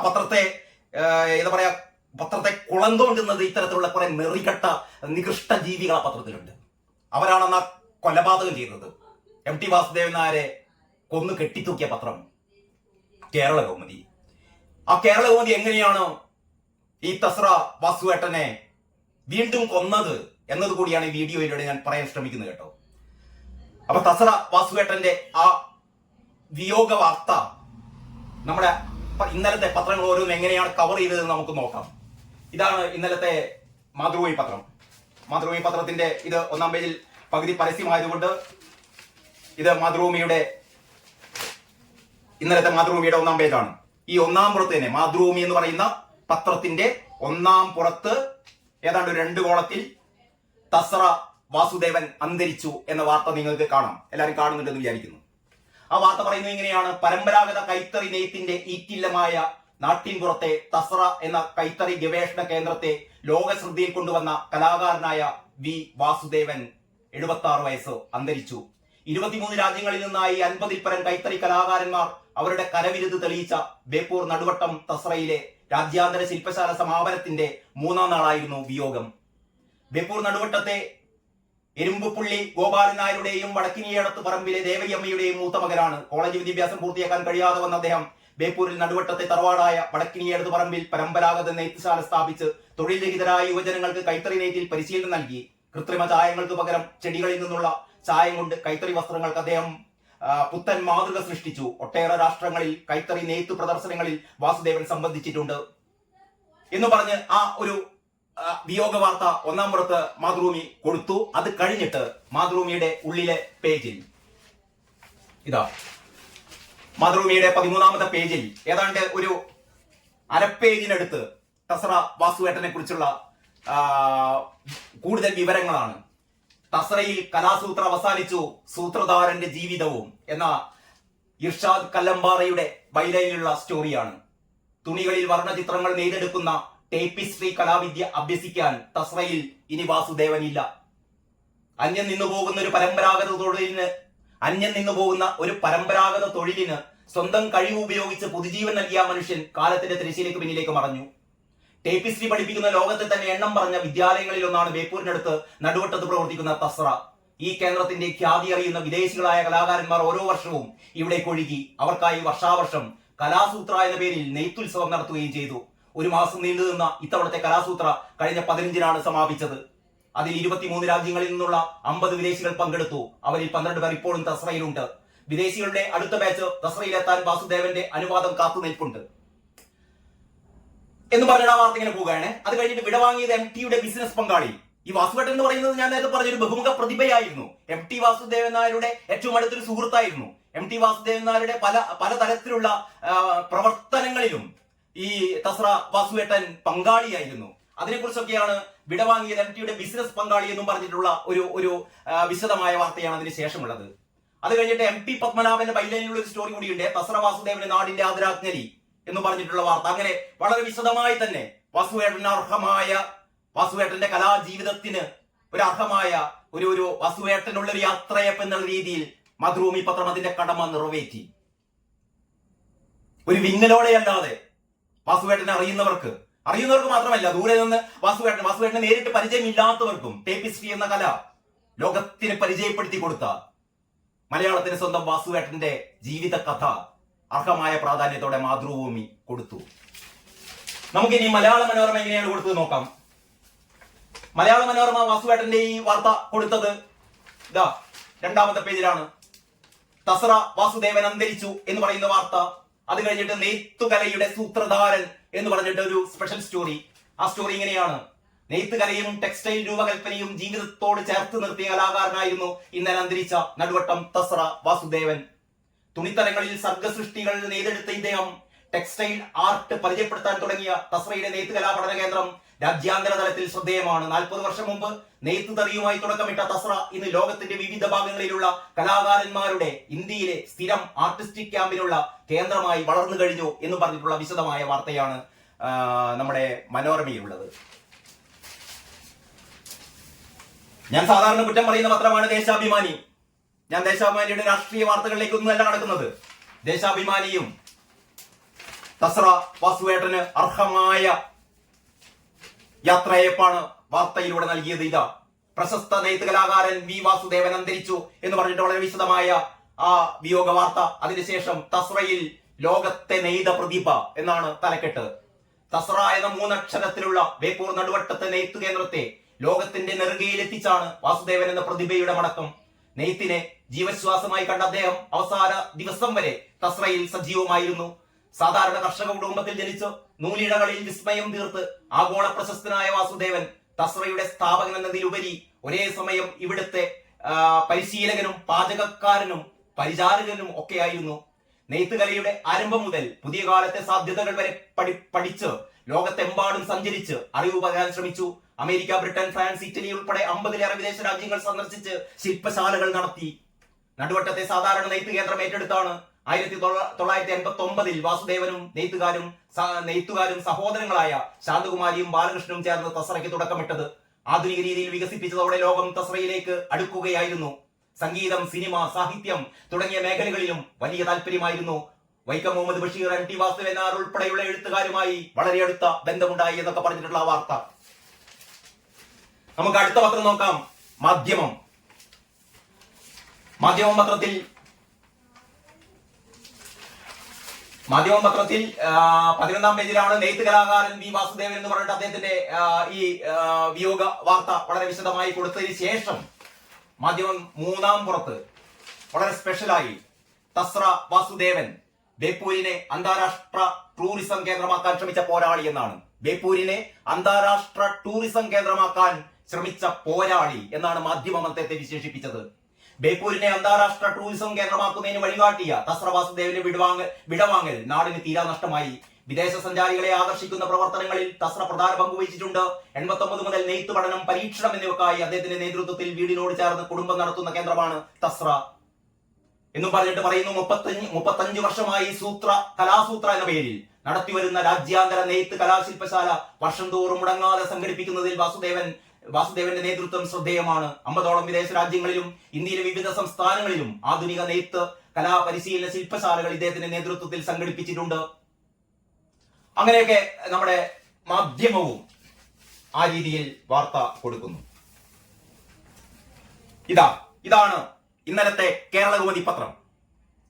പത്രത്തെ കുളന്തോണ്ടുന്നത് ഇത്തരത്തിലുള്ള കുറെ നെറികെട്ട നികൃഷ്ട ജീവികൾ ആ പത്രത്തിലുണ്ട്. അവരാണെന്ന് ആ കൊലപാതകം ചെയ്തത്. MT വാസുദേവൻ നായരെ കൊന്നു കെട്ടിത്തൂക്കിയ പത്രം കേരള കൗമുദി. ആ കേരള കൗമുദി എങ്ങനെയാണ് ഈ തസ്ര വാസുവേട്ടനെ വീണ്ടും കൊന്നത് എന്നത് കൂടിയാണ് ഈ വീഡിയോയിലൂടെ ഞാൻ പറയാൻ ശ്രമിക്കുന്നത് കേട്ടോ. അപ്പൊ തസ്ര വാസുവേട്ടന്റെ ആ വിയോഗ വാർത്ത നമ്മുടെ ഇന്നലത്തെ പത്രങ്ങൾ ഓരോന്നും എങ്ങനെയാണ് കവർ ചെയ്തതെന്ന് നമുക്ക് നോക്കാം. ഇതാണ് ഇന്നലത്തെ മാതൃഭൂമി പത്രം. മാതൃഭൂമി പത്രത്തിന്റെ ഇത് 1-ാം പേജിൽ പകുതി പരസ്യമായതുകൊണ്ട് ഇത് മാതൃഭൂമിയുടെ ഇന്നലത്തെ മാതൃഭൂമിയുടെ 1-ാം പേജാണ്. ഈ 1-ാം പുറത്ത് തന്നെ മാതൃഭൂമി എന്ന് പറയുന്ന പത്രത്തിന്റെ 1-ാം പുറത്ത് ഏതാണ്ട് 2 കോളത്തിൽ തസ്ര വാസുദേവൻ അന്തരിച്ചു എന്ന വാർത്ത നിങ്ങൾക്ക് കാണാം. എല്ലാവരും കാണുന്നുണ്ടെന്ന് വിചാരിക്കുന്നു. ആ വാർത്ത പറയുന്നത് ഇങ്ങനെയാണ്: പരമ്പരാഗത കൈത്തറി നെയ്ത്തിന്റെ ഈറ്റില്ലമായ നാട്ടിൻപുറത്തെ തസ്ര എന്ന കൈത്തറി ഗവേഷണ കേന്ദ്രത്തെ ലോക ശ്രദ്ധയിൽ കൊണ്ടുവന്ന കലാകാരനായ വി വാസുദേവൻ 76 വയസ്സ് അന്തരിച്ചു. 23 രാജ്യങ്ങളിൽ നിന്നായി 50-ൽ പരം കൈത്തറി കലാകാരന്മാർ അവരുടെ കരവിരുത് തെളിയിച്ച ബേപ്പൂർ നടുവട്ടം തസ്രയിലെ രാജ്യാന്തര ശില്പശാല സമാപനത്തിന്റെ 3-ാം നാളായിരുന്നു വിയോഗം. ബേപ്പൂർ നടുവട്ടത്തെ എരുമ്പുപുള്ളി ഗോപാലൻ നായരുടെയും വടക്കിനിയടത്ത് പറമ്പിലെ ദേവകിയമ്മയുടെയും മൂത്ത മകനാണ്. കോളേജ് വിദ്യാഭ്യാസം പൂർത്തിയാക്കാൻ കഴിയാതെ വന്ന അദ്ദേഹം ബേപ്പൂരിൽ നടുവട്ടത്തെ തറവാടായ വടക്കിനിയടത്ത് പറമ്പിൽ പരമ്പരാഗത നെയ്ത്തുശാല സ്ഥാപിച്ച് തൊഴിൽ രഹിതരായ യുവജനങ്ങൾക്ക് കൈത്തറി നെയ്ത്തിൽ പരിശീലനം നൽകി. കൃത്രിമ ചായങ്ങൾക്ക് പകരം ചെടികളിൽ നിന്നുള്ള ചായം കൊണ്ട് കൈത്തറി വസ്ത്രങ്ങൾക്ക് അദ്ദേഹം പുത്തൻ മാതൃക സൃഷ്ടിച്ചു. ഒട്ടേറെ രാഷ്ട്രങ്ങളിൽ കൈത്തറി നെയ്ത്ത് പ്രദർശനങ്ങളിൽ വാസുദേവൻ സംബന്ധിച്ചിട്ടുണ്ട് എന്ന് പറഞ്ഞ് ആ ഒരു വിയോഗ വാർത്ത 1-ാം പുറത്ത് മാതൃഭൂമി കൊടുത്തു. അത് കഴിഞ്ഞിട്ട് മാതൃഭൂമിയുടെ ഉള്ളിലെ പേജിൽ ഇതാ മാതൃഭൂമിയുടെ 13-ാമത്തെ പേജിൽ ഏതാണ്ട് ഒരു അരപ്പേജിനടുത്ത് തസ്ര വാസുവേട്ടനെ കുറിച്ചുള്ള കൂടുതൽ വിവരങ്ങളാണ്. തസ്രയിൽ കലാസൂത്ര അവസാനിച്ചു, സൂത്രധാരന്റെ ജീവിതവും എന്ന ഇർഷാദ് കല്ലമ്പാറയുടെ ബൈലൈനിലുള്ള സ്റ്റോറിയാണ്. തുണികളിൽ വർണ്ണചിത്രങ്ങൾ നെയ്തെടുക്കുന്ന ടേപ്പിസ്ട്രി കലാവിദ്യ അഭ്യസിക്കാൻ തസ്രയിൽ ഇനി വാസുദേവനില്ല. അന്യം നിന്നു പോകുന്ന ഒരു പരമ്പരാഗത തൊഴിലിന് സ്വന്തം കഴിവ് ഉപയോഗിച്ച് പുതുജീവൻ നൽകിയ മനുഷ്യൻ കാലത്തിന്റെ തിരശ്ശീലയ്ക്ക് പിന്നിലേക്ക് മറഞ്ഞു. ടേപ്പിസ്ട്രി പഠിപ്പിക്കുന്ന ലോകത്തെ തന്നെ എണ്ണം പറഞ്ഞ വിദ്യാലയങ്ങളിൽ ഒന്നാണ് ബേപ്പൂരിനടുത്ത് നടുവട്ടത്ത് പ്രവർത്തിക്കുന്ന തസ്ര. ഈ കേന്ദ്രത്തിന്റെ ഖ്യാതി അറിയുന്ന വിദേശികളായ കലാകാരന്മാർ ഓരോ വർഷവും ഇവിടേക്ക് ഒഴുകി അവർക്കായി വർഷാവർഷം കലാസൂത്ര എന്ന പേരിൽ നെയ്ത്തുത്സവം നടത്തുകയും ചെയ്തു. 1 മാസം നീണ്ടു നിന്ന ഇത്തവണത്തെ കലാസൂത്ര കഴിഞ്ഞ 15-നാണ് സമാപിച്ചത്. അതിൽ 23 രാജ്യങ്ങളിൽ നിന്നുള്ള 50 വിദേശികൾ പങ്കെടുത്തു. അവരിൽ 12 പേർ ഇപ്പോഴും തസ്രയിലുണ്ട്. വിദേശികളുടെ അടുത്ത ബാച്ച് തസ്രയിലെത്താൻ വാസുദേവന്റെ അനുവാദം കാത്തു നിൽപ്പുണ്ട് എന്ന് പറഞ്ഞ വാർത്ത ഇങ്ങനെ പോവുകയാണ്. അത് കഴിഞ്ഞിട്ട് വിടവാങ്ങിയത് MTയുടെ ബിസിനസ് പങ്കാളി. ഈ വാസുവേട്ടൻ എന്ന് പറയുന്നത് ഞാൻ നേരത്തെ പറഞ്ഞൊരു ബഹുമുഖ പ്രതിഭയായിരുന്നു. MT വാസുദേവൻ നായരുടെ ഏറ്റവും അടുത്തൊരു സുഹൃത്തായിരുന്നു. MT വാസുദേവൻ നായരുടെ പല തരത്തിലുള്ള പ്രവർത്തനങ്ങളിലും ഈ തസ്ര വാസുവേട്ടൻ പങ്കാളിയായിരുന്നു. അതിനെക്കുറിച്ചൊക്കെയാണ് വിടവാങ്ങിയത് MTയുടെ ബിസിനസ് പങ്കാളി എന്നും പറഞ്ഞിട്ടുള്ള ഒരു വിശദമായ വാർത്തയാണ് അതിന് ശേഷമുള്ളത്. അത് കഴിഞ്ഞിട്ട് MP പത്മനാഭന്റെ ബൈലൈനിലുള്ള ഒരു സ്റ്റോറി കൂടിയുണ്ട്. തസ്ര വാസുദേവന്റെ നാടിന്റെ ആദരാജ്ഞലി എന്ന് പറഞ്ഞിട്ടുള്ള വാർത്ത. അങ്ങനെ വളരെ വിശദമായി തന്നെ വാസുവേട്ടന്റെ കലാജീവിതത്തിന് ഒരു അർഹമായ ഒരു വാസുവേട്ടനുള്ള ഒരു യാത്രയപ്പ് എന്നുള്ള രീതിയിൽ മാതൃഭൂമി പത്രം അതിന്റെ കടമ നിറവേറ്റി. ഒരു വിങ്ങലോടെയല്ലാതെ വാസുവേട്ടനെ അറിയുന്നവർക്ക് മാത്രമല്ല, ദൂരെ നിന്ന് വാസുവേട്ടനെ നേരിട്ട് പരിചയമില്ലാത്തവർക്കും ടേപ്പിസ്ട്രി എന്ന കല ലോകത്തിന് പരിചയപ്പെടുത്തി കൊടുത്ത മലയാളത്തിന് സ്വന്തം വാസുവേട്ടന്റെ ജീവിത കഥ അർഹമായ പ്രാധാന്യത്തോടെ മാതൃഭൂമി കൊടുത്തു. നമുക്കിനി മലയാള മനോരമ എങ്ങനെയാണ് കൊടുത്തത് നോക്കാം. മലയാള മനോരമ വാസുവേട്ടന്റെ ഈ വാർത്ത കൊടുത്തത് ഇതാ 2-ാമത്തെ പേജിലാണ്. തസ്ര വാസുദേവൻ അന്തരിച്ചു എന്ന് പറയുന്ന വാർത്ത. അത് കഴിഞ്ഞിട്ട് നെയ്ത്തുകലയുടെ സൂത്രധാരൻ എന്ന് പറഞ്ഞിട്ട് ഒരു സ്പെഷ്യൽ സ്റ്റോറി. ആ സ്റ്റോറി ഇങ്ങനെയാണ്: നെയ്ത്തുകലയും ടെക്സ്റ്റൈൽ രൂപകൽപ്പനയും ജീവിതത്തോട് ചേർത്ത് നിർത്തിയ കലാകാരനായിരുന്നു ഇന്നലെ അന്തരിച്ച നടുവട്ടം തസ്ര വാസുദേവൻ. തുണിത്തരങ്ങളിൽ സർഗസൃഷ്ടികൾ നെയ്തെടുത്ത ഇദ്ദേഹം ടെക്സ്റ്റൈൽ ആർട്ട് പരിചയപ്പെടുത്താൻ തുടങ്ങിയ തസ്രയുടെ നെയ്ത്ത് കലാ പഠന കേന്ദ്രം രാജ്യാന്തര തലത്തിൽ ശ്രദ്ധേയമാണ്. 40 വർഷം മുമ്പ് നെയ്ത്ത് തറിയുമായി തുടക്കമിട്ട തസ്ര ഇന്ന് ലോകത്തിന്റെ വിവിധ ഭാഗങ്ങളിലുള്ള കലാകാരന്മാരുടെ ഇന്ത്യയിലെ സ്ഥിരം ആർട്ടിസ്റ്റിക് ക്യാമ്പിനുള്ള കേന്ദ്രമായി വളർന്നു കഴിഞ്ഞു എന്ന് പറഞ്ഞിട്ടുള്ള വിശദമായ വാർത്തയാണ് നമ്മുടെ മനോരമയിലുള്ളത്. ഞാൻ സാധാരണ കുറ്റം പറയുന്ന പത്രമാണ് ദേശാഭിമാനി. ഞാൻ ദേശാഭിമാനിയുടെ രാഷ്ട്രീയ വാർത്തകളിലേക്കൊന്നുമല്ല നടക്കുന്നത്. ദേശാഭിമാനിയും തസ്ര വാസുവേട്ടന് അർഹമായ യാത്രയപ്പാണ് വാർത്തയിലൂടെ നൽകിയത്. ഇതാ: പ്രശസ്ത നെയ്ത്ത് കലാകാരൻ വി വാസുദേവൻ അന്തരിച്ചു എന്ന് പറഞ്ഞിട്ട് വളരെ വിശദമായ ആ വിയോഗ വാർത്ത. അതിനുശേഷം തസ്രയിൽ ലോകത്തെ നെയ്ത പ്രതിഭ എന്നാണ് തലക്കെട്ട്. തസ്ര എന്ന 3 അക്ഷരത്തിലുള്ള ബേപ്പൂർ നടുവട്ടത്തെ നെയ്ത്ത് കേന്ദ്രത്തെ ലോകത്തിന്റെ നെറുകയിലെത്തിച്ചാണ് വാസുദേവൻ എന്ന പ്രതിഭയുടെ മടക്കം. നെയ്ത്തിനെ ജീവശ്വാസമായി കണ്ട അദ്ദേഹം അവസാന ദിവസം വരെ തസ്രയിൽ സജീവമായിരുന്നു. സാധാരണ കർഷക കുടുംബത്തിൽ ജനിച്ച് നൂലിഴകളിൽ വിസ്മയം തീർത്ത് ആഗോള പ്രശസ്തനായ വാസുദേവൻ തസ്രയുടെ സ്ഥാപകൻ എന്നതിലുപരി ഒരേ സമയം ഇവിടുത്തെ പരിശീലകനും പാചകക്കാരനും പരിചാരകനും ഒക്കെയായിരുന്നു. നെയ്ത്തുകലയുടെ ആരംഭം മുതൽ പുതിയ കാലത്തെ സാധ്യതകൾ വരെ പഠിച്ച് ലോകത്തെമ്പാടും സഞ്ചരിച്ച് അറിവ് പകരാൻ ശ്രമിച്ചു. അമേരിക്ക, ബ്രിട്ടൻ, ഫ്രാൻസ്, ഇറ്റലി ഉൾപ്പെടെ 50-ലേറെ വിദേശ രാജ്യങ്ങൾ സന്ദർശിച്ച് ശില്പശാലകൾ നടത്തി. നടുവട്ടത്തെ സാധാരണ നെയ്ത്ത് കേന്ദ്രം ഏറ്റെടുത്താണ് 1989 വാസുദേവനും നെയ്ത്തുകാരും സഹോദരങ്ങളായ ശാന്തകുമാരിയും ബാലകൃഷ്ണനും ചേർന്ന് തസ്രയ്ക്ക് തുടക്കമിട്ടത്. ആധുനിക രീതിയിൽ വികസിപ്പിച്ചതോടെ ലോകം തസ്രയിലേക്ക് അടുക്കുകയായിരുന്നു. സംഗീതം, സിനിമ, സാഹിത്യം തുടങ്ങിയ മേഖലകളിലും വലിയ താല്പര്യമായിരുന്നു. വൈക്കം മുഹമ്മദ് ബഷീർ, MT വാസുദേവൻ നായർ ഉൾപ്പെടെയുള്ള എഴുത്തുകാരുമായി വളരെ അടുത്ത ബന്ധമുണ്ടായി എന്നൊക്കെ പറഞ്ഞിട്ടുള്ള വാർത്ത. നമുക്ക് അടുത്ത പത്രം നോക്കാം. മാധ്യമം പത്രത്തിൽ 11-ാം പേജിലാണ് നെയ്ത്ത് കലാകാരൻ വി വാസുദേവൻ എന്ന് പറഞ്ഞിട്ട് അദ്ദേഹത്തിന്റെ ഈ വിയോഗ വാർത്ത വളരെ വിശദമായി കൊടുത്തതിന് ശേഷം മാധ്യമം 3-ാം പുറത്ത് വളരെ സ്പെഷ്യലായി തസ്ര വാസുദേവൻ ബേപ്പൂരിനെ അന്താരാഷ്ട്ര ടൂറിസം കേന്ദ്രമാക്കാൻ ശ്രമിച്ച പോരാളി എന്നാണ്. ബേപ്പൂരിനെ അന്താരാഷ്ട്ര ടൂറിസം കേന്ദ്രമാക്കാൻ ശ്രമിച്ച പോരാളി എന്നാണ് മാധ്യമം അദ്ദേഹത്തെ വിശേഷിപ്പിച്ചത്. ബേപ്പൂരിനെ അന്താരാഷ്ട്ര ടൂറിസം കേന്ദ്രമാക്കുന്നതിന് വഴികാട്ടിയ തസ്ര വാസുദേവന്റെ വിടവാങ്ങൽ നാടിന് തീരാ നഷ്ടമായി. വിദേശ സഞ്ചാരികളെ ആകർഷിക്കുന്ന പ്രവർത്തനങ്ങളിൽ തസ്ര പ്രധാന പങ്ക് വഹിച്ചിട്ടുണ്ട്. 89 മുതൽ നെയ്ത്ത് പഠനം, പരീക്ഷണം എന്നിവക്കായി അദ്ദേഹത്തിന്റെ നേതൃത്വത്തിൽ വീടിനോട് ചേർന്ന് കുടുംബം നടത്തുന്ന കേന്ദ്രമാണ് തസ്ര എന്നും പറഞ്ഞിട്ട് പറയുന്നു. 35 വർഷമായി കലാസൂത്ര എന്ന പേരിൽ നടത്തിവരുന്ന രാജ്യാന്തര നെയ്ത്ത് കലാശില്പശാല വർഷം തോറും മുടങ്ങാതെ സംഘടിപ്പിക്കുന്നതിൽ വാസുദേവന്റെ നേതൃത്വം ശ്രദ്ധേയമാണ്. 50ഓളം വിദേശ രാജ്യങ്ങളിലും ഇന്ത്യയിലെ വിവിധ സംസ്ഥാനങ്ങളിലും ആധുനിക നെയ്ത്ത് കലാപരിശീലന ശില്പശാലകൾ ഇദ്ദേഹത്തിന്റെ നേതൃത്വത്തിൽ സംഘടിപ്പിച്ചിട്ടുണ്ട്. അങ്ങനെയൊക്കെ നമ്മുടെ മാധ്യമവും ആ രീതിയിൽ വാർത്ത കൊടുക്കുന്നു. ഇതാണ് ഇന്നലത്തെ കേരളകൗമുദി പത്രം.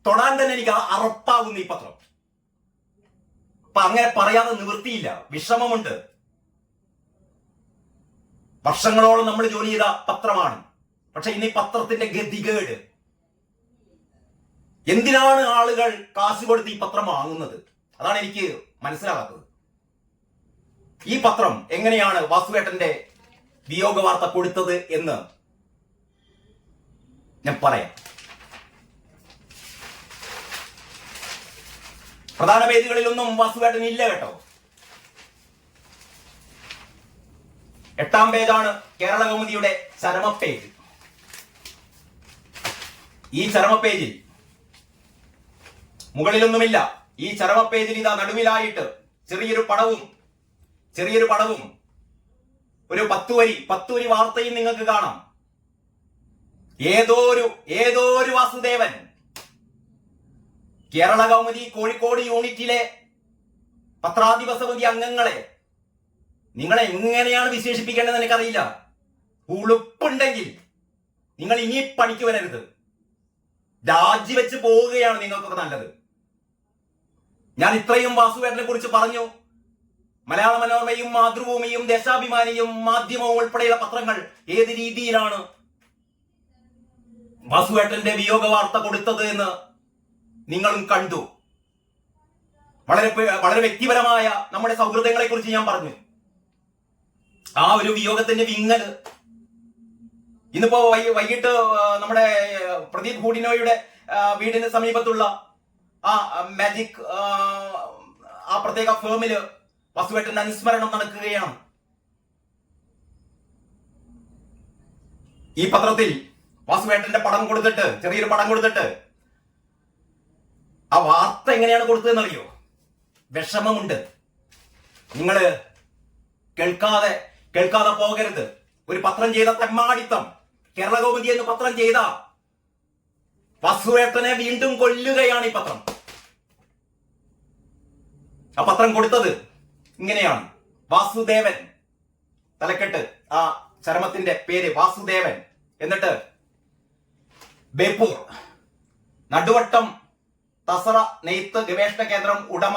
തൊടാൻ തന്നെ എനിക്ക് അറപ്പാകുന്ന ഈ പത്രം. അപ്പൊ അങ്ങനെ പറയാതെ നിവൃത്തിയില്ല, വിഷമമുണ്ട്. വർഷങ്ങളോളം നമ്മൾ ജോലി ചെയ്ത പത്രമാണ്. പക്ഷെ ഇന്ന് ഈ പത്രത്തിന്റെ ഗതികേട്, എന്തിനാണ് ആളുകൾ കാശ് കൊടുത്ത് ഈ പത്രം വാങ്ങുന്നത്? അതാണ് എനിക്ക് മനസ്സിലാകാത്തത്. ഈ പത്രം എങ്ങനെയാണ് വാസുവേട്ടന്റെ വിയോഗ വാർത്ത കൊടുത്തത് എന്ന് ഞാൻ പറയാം. പ്രധാന പേജുകളിലൊന്നും വാസുവേട്ടൻ ഇല്ല കേട്ടോ. 8-ാം പേജാണ് കേരളകൗമുദിയുടെ ചരമപ്പേജ്. ഈ ചരമപ്പേജിൽ മുകളിലൊന്നുമില്ല. ഈ ചരമപ്പേജിൽ ഇതാ നടുവിലായിട്ട് ചെറിയൊരു പടവും ഒരു 10 വരി വാർത്തയും നിങ്ങൾക്ക് കാണാം. ഏതോ ഒരു വാസുദേവൻ കേരളകൗമുദി കോഴിക്കോട് യൂണിറ്റിലെ പത്രാധിപസമിതി അംഗങ്ങളെ നിങ്ങളെ എങ്ങനെയാണ് വിശേഷിപ്പിക്കേണ്ടതെന്ന് എനിക്കറിയില്ല. ഉളുപ്പുണ്ടെങ്കിൽ നിങ്ങൾ ഇനി പണിക്ക് വരരുത്, രാജിവെച്ച് പോവുകയാണ് നിങ്ങൾക്കൊക്കെ നല്ലത്. ഞാൻ ഇത്രയും വാസുവേട്ടനെ കുറിച്ച് പറഞ്ഞു. മലയാള മനോരമയും മാതൃഭൂമിയും ദേശാഭിമാനിയും മാധ്യമവും ഉൾപ്പെടെയുള്ള പത്രങ്ങൾ ഏത് രീതിയിലാണ് വാസുവേട്ടന്റെ വിയോഗ വാർത്ത കൊടുത്തത് എന്ന് നിങ്ങളും കണ്ടു. വളരെ വ്യക്തിപരമായ നമ്മുടെ സൗഹൃദങ്ങളെ കുറിച്ച് ഞാൻ പറഞ്ഞു. ആ ഒരു വിയോഗത്തിന്റെ വിങ്ങല് ഇന്നിപ്പോ വൈകിട്ട് നമ്മുടെ പ്രദീപ് ഹൂഡിനോയുടെ വീടിന് സമീപത്തുള്ള ആ മാജിക് ആ പ്രത്യേക ഫേമില് വാസുവേട്ടന്റെ അനുസ്മരണം നടക്കുകയാണ്. ഈ പത്രത്തിൽ വാസുവേട്ടന്റെ ചെറിയൊരു പടം കൊടുത്തിട്ട് ആ വാർത്ത എങ്ങനെയാണ് കൊടുത്തതെന്നറിയോ? വിഷമമുണ്ട്. നിങ്ങള് കേൾക്കാതെ പോകരുത്. ഒരു പത്രം ചെയ്ത തെമ്മാടിത്തം, കേരളകൗമുദി എന്ന് പത്രം ചെയ്ത വാസുവേട്ടനെ വീണ്ടും കൊല്ലുകയാണ് ഈ പത്രം. ആ പത്രം കൊടുത്തത് ഇങ്ങനെയാണ്. വാസുദേവൻ, തലക്കെട്ട്, ആ ചരമത്തിന്റെ പേര് വാസുദേവൻ. എന്നിട്ട് ബേപ്പൂർ നടുവട്ടം തസറ നെയ്ത്ത് ഗവേഷണ കേന്ദ്രം ഉടമ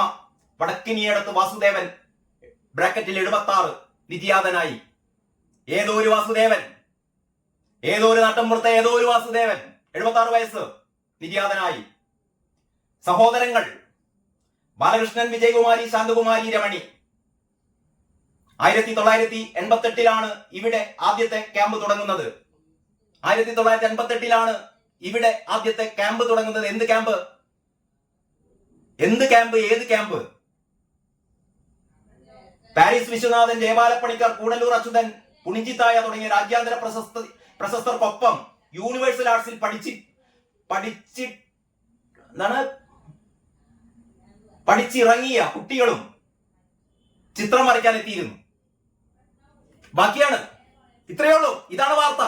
വടക്കിനിയടത്ത് വാസുദേവൻ ബ്രാക്കറ്റിൽ 76 നിര്യാതനായി. ഏതോ ഒരു വാസുദേവൻ, ഏതോ ഒരു നാട്ടമ്പുറത്തെ ഏതോ ഒരു വാസുദേവൻ 76 വയസ്സ് നിര്യാതനായി. സഹോദരങ്ങൾ ബാലകൃഷ്ണൻ, വിജയകുമാരി, ശാന്തകുമാരി, രമണി. 1988 ഇവിടെ ആദ്യത്തെ ക്യാമ്പ് തുടങ്ങുന്നത്. 1958 ഇവിടെ ആദ്യത്തെ ക്യാമ്പ് തുടങ്ങുന്നത്. എന്ത് ക്യാമ്പ്? ഏത് ക്യാമ്പ്? പാരീസ് വിശ്വനാഥൻ, ജയബാലപ്പണിക്കർ, കൂടല്ലൂർ അച്യുതൻ, പുണിഞ്ചിത്തായ തുടങ്ങിയ രാജ്യാന്തര പ്രശസ്തർക്കൊപ്പം യൂണിവേഴ്സൽ ആർട്സിൽ പഠിച്ചിറങ്ങിയ കുട്ടികളും ചിത്രം വരയ്ക്കാൻ എത്തിയിരുന്നു. ബാക്കിയാണ്. ഇത്രയേ ഉള്ളൂ. ഇതാണ് വാർത്ത.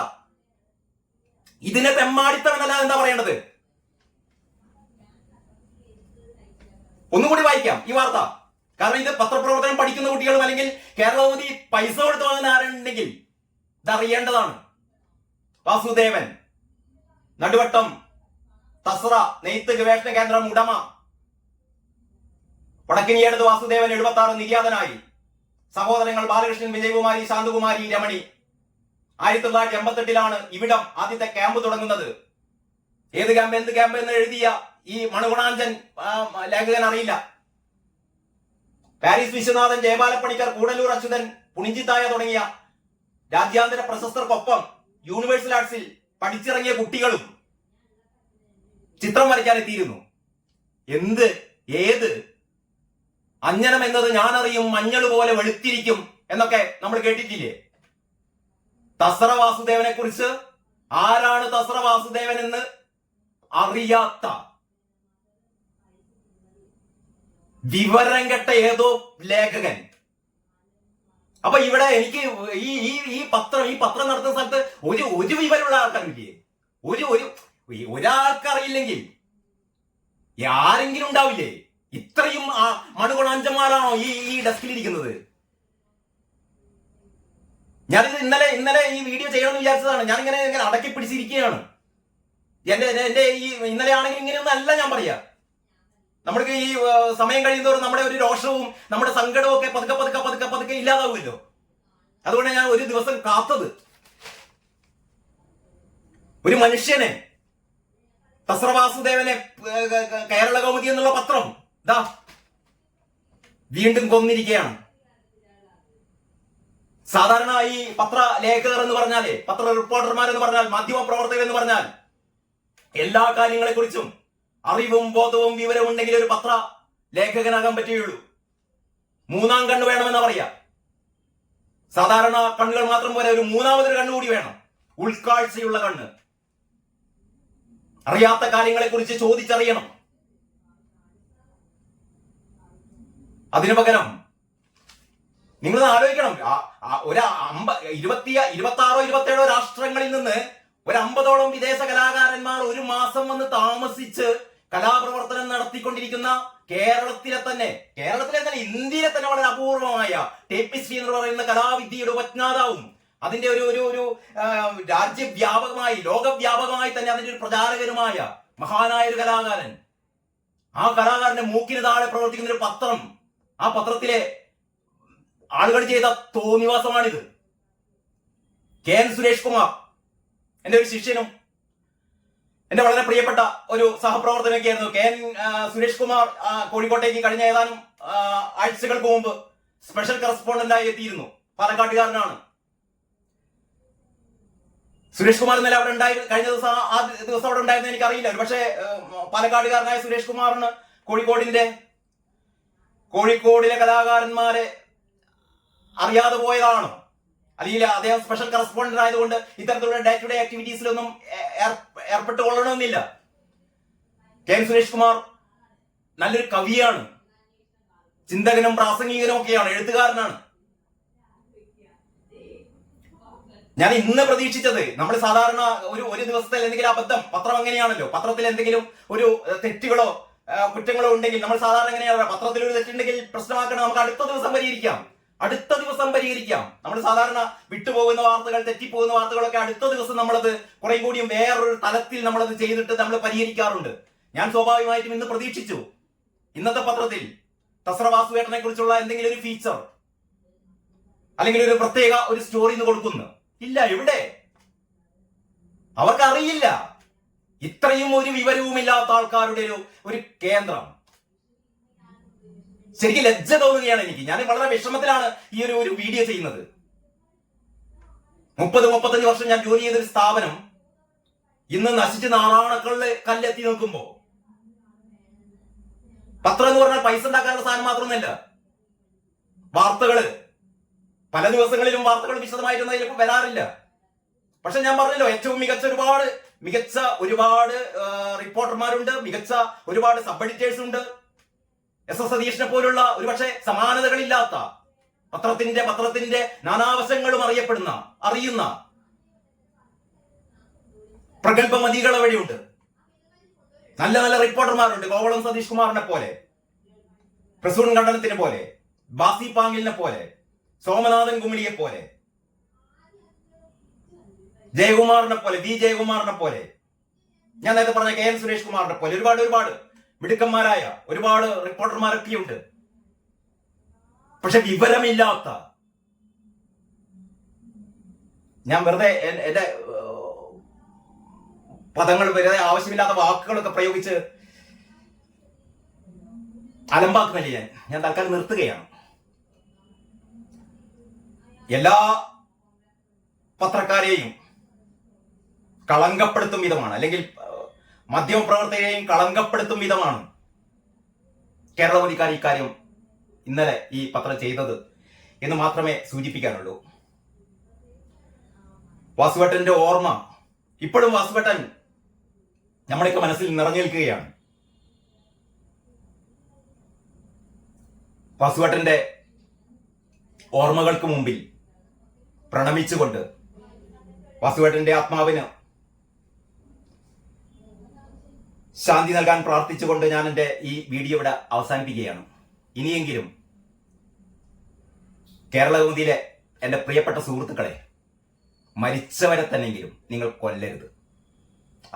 ഇതിനെ തെമ്മാടിത്തമെന്നല്ല എന്താ പറയേണ്ടത്? ഒന്നുകൂടി വായിക്കാം ഈ വാർത്ത. കാരണം ഇത് പത്രപ്രവർത്തനം പഠിക്കുന്ന കുട്ടികളും അല്ലെങ്കിൽ കേരളമോദി പൈസ കൊടുത്ത് വാങ്ങുന്ന ആരുണ്ടെങ്കിൽ ഇതറിയേണ്ടതാണ്. വാസുദേവൻ, നടുവട്ടം തസ്ര നെയ്ത്ത് ഗവേഷണ കേന്ദ്രം ഉടമ. വടക്കിനിയേടത് വാസുദേവൻ 76 നിര്യാതനായി. സഹോദരങ്ങൾ ബാലകൃഷ്ണൻ, വിജയകുമാരി, ശാന്തകുമാരി, രമണി. 1958 ഇവിടം ആദ്യത്തെ ക്യാമ്പ് തുടങ്ങുന്നത്. ഏത് ക്യാമ്പ്, എന്ത് ക്യാമ്പ് എന്ന് എഴുതിയ ഈ മണുഗുണാഞ്ചൻ ലേഖകൻ അറിയില്ല. പാരീസ് വിശ്വനാഥൻ, ജയബാലപ്പണിക്കർ, കൂടല്ലൂർ അച്യുതൻ, പുണിഞ്ചിത്തായ തുടങ്ങിയ രാജ്യാന്തര പ്രശസ്തർക്കൊപ്പം യൂണിവേഴ്സൽ ആർട്സിൽ പഠിച്ചിറങ്ങിയ കുട്ടികളും ചിത്രം വരയ്ക്കാൻ എത്തിയിരുന്നു. എന്ത്, ഏത്? അഞ്ജനം എന്നത് ഞാനറിയും, മഞ്ഞൾ പോലെ വെളുത്തിരിക്കും എന്നൊക്കെ നമ്മൾ കേട്ടിട്ടില്ലേ? തസ്ര വാസുദേവനെ കുറിച്ച് ആരാണ് തസ്ര വാസുദേവൻ എന്ന് അറിയാത്ത വിവരം കെട്ട ഏതോ ലേഖകൻ. അപ്പൊ ഇവിടെ എനിക്ക് ഈ പത്രം നടത്തുന്ന സ്ഥലത്ത് ഒരു വിവരമുള്ള ആൾക്കാരില്ലേ? ഒരാൾക്കറിയില്ലെങ്കിൽ ആരെങ്കിലും ഉണ്ടാവില്ലേ? ഇത്രയും മണുകുണാഞ്ചന്മാരാണോ ഈ ഡെസ്കിലിരിക്കുന്നത്? ഞാനിത് ഇന്നലെ ഈ വീഡിയോ ചെയ്യണമെന്ന് വിചാരിച്ചതാണ്. ഞാനിങ്ങനെ അടക്കി പിടിച്ചിരിക്കുകയാണ്. എന്റെ ഈ ഇന്നലെ ആണെങ്കിൽ ഇങ്ങനെയൊന്നും അല്ല ഞാൻ പറയാ. നമ്മൾക്ക് ഈ സമയം കഴിയുന്നതോറും നമ്മുടെ ഒരു രോഷവും നമ്മുടെ സങ്കടവും ഒക്കെ പതുക്കെ ഇല്ലാതാവുമല്ലോ. അതുകൊണ്ട് ഞാൻ ഒരു ദിവസം കാത്തത്. ഒരു മനുഷ്യനെ, തസ്ര വാസുദേവനെ കേരള കൗമുദി എന്നുള്ള പത്രം വീണ്ടും കൊന്നിരിക്കുകയാണ്. സാധാരണ ഈ പത്ര ലേഖകർ എന്ന് പറഞ്ഞാലേ, പത്ര റിപ്പോർട്ടർമാരെന്ന് പറഞ്ഞാൽ, മാധ്യമ പ്രവർത്തകർ എന്ന് പറഞ്ഞാൽ എല്ലാ കാര്യങ്ങളെ കുറിച്ചും അറിവും ബോധവും വിവരവും ഉണ്ടെങ്കിൽ ഒരു പത്ര ലേഖകനാകാൻ പറ്റുകയുള്ളൂ. മൂന്നാം കണ്ണ് വേണമെന്ന് പറയാ. സാധാരണ കണ്ണുകൾ മാത്രം പോലെ ഒരു മൂന്നാമതൊരു കണ്ണുകൂടി വേണം, ഉൾക്കാഴ്ചയുള്ള കണ്ണ്. അറിയാത്ത കാര്യങ്ങളെ കുറിച്ച് ചോദിച്ചറിയണം. അതിനു പകരം നിങ്ങൾ ആലോചിക്കണം, ഒരു 26 27 രാഷ്ട്രങ്ങളിൽ നിന്ന് ഒരു 50ഓളം വിദേശ കലാകാരന്മാർ ഒരു മാസം വന്ന് താമസിച്ച് കലാപ്രവർത്തനം നടത്തിക്കൊണ്ടിരിക്കുന്ന കേരളത്തിലെ തന്നെ ഇന്ത്യയിലെ തന്നെ വളരെ അപൂർവമായ ടേപ്പിസ്ട്രി എന്ന് പറയുന്ന കലാവിദ്യയുടെ ഉപജ്ഞാതാവും അതിന്റെ ഒരു രാജ്യവ്യാപകമായി ലോകവ്യാപകമായി തന്നെ അതിന്റെ ഒരു പ്രചാരകരുമായ മഹാനായ ഒരു കലാകാരൻ. ആ കലാകാരന്റെ മൂക്കിന് താഴെ പ്രവർത്തിക്കുന്ന ഒരു പത്രം, ആ പത്രത്തിലെ ആളുകൾ ചെയ്ത തോന്നിവാസമാണിത്. KN സുരേഷ് കുമാർ എന്റെ ഒരു ശിഷ്യനും എന്റെ വളരെ പ്രിയപ്പെട്ട ഒരു സഹപ്രവർത്തനൊക്കെയായിരുന്നു. KN സുരേഷ് കുമാർ കോഴിക്കോട്ടേക്ക് കഴിഞ്ഞ ഏതാനും ആഴ്ചകൾക്ക് മുമ്പ് സ്പെഷ്യൽ കറസ്പോണ്ടന്റായി എത്തിയിരുന്നു. പാലക്കാട്ടുകാരനാണ്. സുരേഷ് കുമാർ ഇന്നലെ അവിടെ കഴിഞ്ഞ ദിവസം അവിടെ ഉണ്ടായിരുന്നു എനിക്കറിയില്ല. ഒരു പക്ഷേ പാലക്കാടുകാരനായ സുരേഷ് കുമാറിന് കോഴിക്കോടിലെ കലാകാരന്മാരെ അറിയാതെ പോയതാണോ, അല്ലെങ്കിൽ അദ്ദേഹം സ്പെഷ്യൽ കറസ്പോണ്ടന്റ് ആയതുകൊണ്ട് ഇത്തരത്തിലുള്ള ഡേ ടു ഡേ ആക്ടിവിറ്റീസിലൊന്നും ഏർപ്പെട്ടുകൊള്ളണമെന്നില്ല. KN സുരേഷ് കുമാർ നല്ലൊരു കവിയാണ്, ചിന്തകനും പ്രാസംഗികനും ഒക്കെയാണ്, എഴുത്തുകാരനാണ്. ഞാൻ ഇന്ന് പ്രതീക്ഷിച്ചത്, നമ്മൾ സാധാരണ ഒരു ദിവസത്തിൽ എന്തെങ്കിലും അബദ്ധം, പത്രം അങ്ങനെയാണല്ലോ, പത്രത്തിൽ എന്തെങ്കിലും ഒരു തെറ്റുകളോ കുറ്റങ്ങളോ ഉണ്ടെങ്കിൽ നമ്മൾ സാധാരണ എങ്ങനെയാണ്, പത്രത്തിൽ ഒരു തെറ്റുണ്ടെങ്കിൽ പ്രശ്നമാക്കണം, നമുക്ക് അടുത്ത ദിവസം പരിഹരിക്കാം. നമ്മൾ സാധാരണ വിട്ടുപോകുന്ന വാർത്തകൾ, തെറ്റിപ്പോകുന്ന വാർത്തകളൊക്കെ അടുത്ത ദിവസം നമ്മളത് കുറെ കൂടിയും വേറൊരു തലത്തിൽ നമ്മളത് ചെയ്തിട്ട് നമ്മൾ പരിഹരിക്കാറുണ്ട്. ഞാൻ സ്വാഭാവികമായിട്ടും ഇന്ന് പ്രതീക്ഷിച്ചു ഇന്നത്തെ പത്രത്തിൽ തസ്ര വാസുവേട്ടനെ കുറിച്ചുള്ള എന്തെങ്കിലും ഒരു ഫീച്ചർ അല്ലെങ്കിൽ ഒരു പ്രത്യേക ഒരു സ്റ്റോറി ഇന്ന് കൊടുക്കുന്നു. ഇല്ല. എവിടെ? അവർക്കറിയില്ല. ഇത്രയും ഒരു വിവരവുമില്ലാത്ത ആൾക്കാരുടെ ഒരു കേന്ദ്രം. ശരിക്കും ലജ്ജ തോന്നുകയാണ് എനിക്ക്. ഞാൻ വളരെ വിഷമത്തിലാണ് ഈ ഒരു വീഡിയോ ചെയ്യുന്നത്. 30-35 വർഷം ഞാൻ ജോലി ചെയ്തൊരു സ്ഥാപനം ഇന്ന് നശിച്ച് നാറാണക്കളില് കല്ലെത്തി നിൽക്കുമ്പോ, പത്രം എന്ന് പറഞ്ഞാൽ പൈസ ഉണ്ടാക്കാനുള്ള സാധനം മാത്രമൊന്നുമല്ല. വാർത്തകള് പല ദിവസങ്ങളിലും വാർത്തകൾ വിശദമായിട്ടൊന്നും അതിലേക്ക് വരാറില്ല. പക്ഷെ ഞാൻ പറഞ്ഞല്ലോ, ഏറ്റവും മികച്ച ഒരുപാട് റിപ്പോർട്ടർമാരുണ്ട്, മികച്ച ഒരുപാട് സബ് എഡിറ്റേഴ്സ് ഉണ്ട്. എസ് എസ് സതീഷിനെ പോലുള്ള ഒരുപക്ഷെ സമാനതകളില്ലാത്ത പത്രത്തിന്റെ നാനാവശങ്ങളും അറിയുന്ന പ്രഗത്ഭമതികൾ വഴിയുണ്ട്. നല്ല നല്ല റിപ്പോർട്ടർമാരുണ്ട്. കോവളം സതീഷ് കുമാറിനെ പോലെ, പ്രസൂൺ ഖണ്ഡനത്തിനെ പോലെ, ബാസി പാങ്ങിലിനെ പോലെ, സോമനാഥൻ കുമിളിയെ പോലെ, ജയകുമാറിനെ പോലെ, വി ജയകുമാറിനെ പോലെ, ഞാൻ നേരത്തെ പറഞ്ഞ കെ എൻ സുരേഷ് കുമാറിനെ പോലെ ഒരുപാട് മിടുക്കന്മാരായ ഒരുപാട് റിപ്പോർട്ടർമാരൊക്കെയുണ്ട്. പക്ഷെ വിവരമില്ലാത്ത, ഞാൻ വെറുതെ എന്റെ പദങ്ങൾ വെറുതെ ആവശ്യമില്ലാത്ത വാക്കുകളൊക്കെ പ്രയോഗിച്ച് അലമ്പാക്കുന്നില്ല. ഞാൻ തൽക്കാലം നിർത്തുകയാണ്. എല്ലാ പത്രക്കാരെയും കളങ്കപ്പെടുത്തും വിധമാണ്, അല്ലെങ്കിൽ മാധ്യമപ്രവർത്തകരെയും കളങ്കപ്പെടുത്തും വിധമാണ് കേരളമതിക്കാർ ഇക്കാര്യം ഇന്നലെ ഈ പത്രം ചെയ്തത് എന്ന് മാത്രമേ സൂചിപ്പിക്കാനുള്ളൂ. വാസുവേട്ടന്റെ ഓർമ്മ ഇപ്പോഴും വാസുവേട്ടൻ നമ്മുടെയൊക്കെ മനസ്സിൽ നിറഞ്ഞു നിൽക്കുകയാണ്. വാസുവേട്ടന്റെ ഓർമ്മകൾക്ക് മുമ്പിൽ പ്രണമിച്ചുകൊണ്ട്, വാസുവേട്ടന്റെ ആത്മാവിന് ശാന്തി നൽകാൻ പ്രാർത്ഥിച്ചുകൊണ്ട് ഞാൻ എൻ്റെ ഈ വീഡിയോ ഇവിടെ അവസാനിപ്പിക്കുകയാണ്. ഇനിയെങ്കിലും കേരളകൗമുദിയിലെ എൻ്റെ പ്രിയപ്പെട്ട സുഹൃത്തുക്കളെ, മരിച്ചവരെ തന്നെങ്കിലും നിങ്ങൾ കൊല്ലരുത്.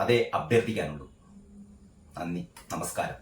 അതേ അഭ്യർത്ഥിക്കാനുള്ളൂ. നന്ദി, നമസ്കാരം.